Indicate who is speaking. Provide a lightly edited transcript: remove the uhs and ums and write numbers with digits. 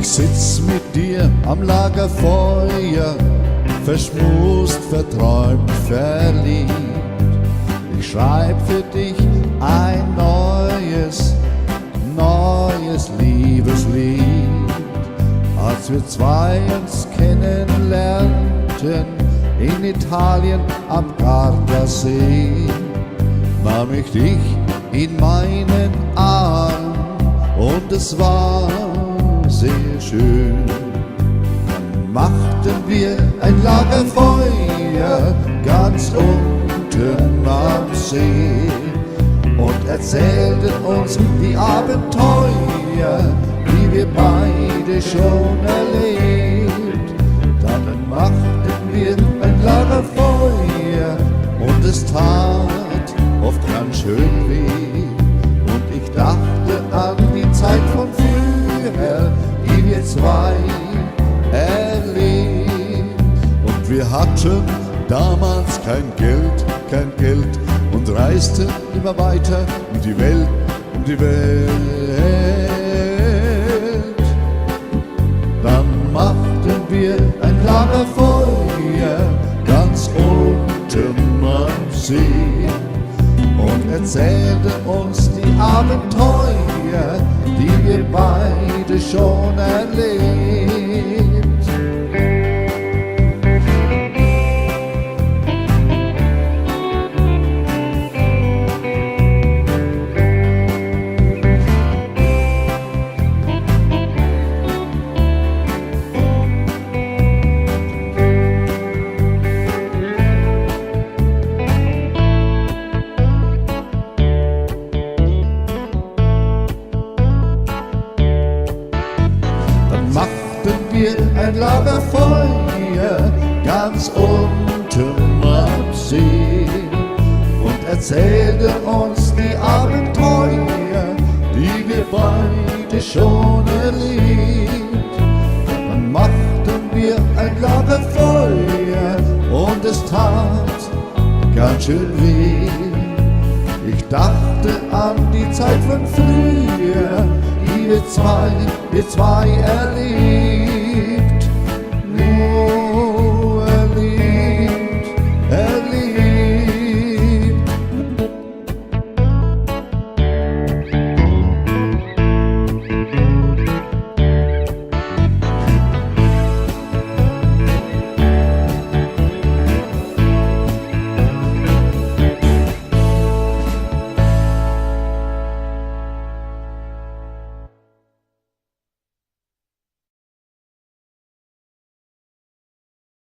Speaker 1: Ich sitz mit dir am Lagerfeuer, verschmust, verträumt, verliebt. Ich schreib für dich ein neues Liebeslied. Als wir zwei uns kennenlernten in Italien am Gardasee, nahm ich dich in meinen Arm und es war sehr schön. Dann machten wir ein Lagerfeuer ganz unten am See und erzählten uns die Abenteuer, die wir beide schon erlebt. Dann machten wir ein Lagerfeuer und es tat oft ganz schön weh. Und ich dachte an die Zeit von früher, die wir zwei erlebt. Und wir hatten damals kein Geld und reisten immer weiter um die Welt. Dann machten wir ein Lagerfeuer ganz unten am See und erzählten uns die Abenteuer, die wir beide schon erlebt. Machten wir ein Lagerfeuer ganz unten am See und erzählten uns die Abenteuer, die wir beide schon erlebt. Dann machten wir ein Lagerfeuer und es tat ganz schön weh. Ich dachte an die Zeit von früher, die wir zwei erlebt.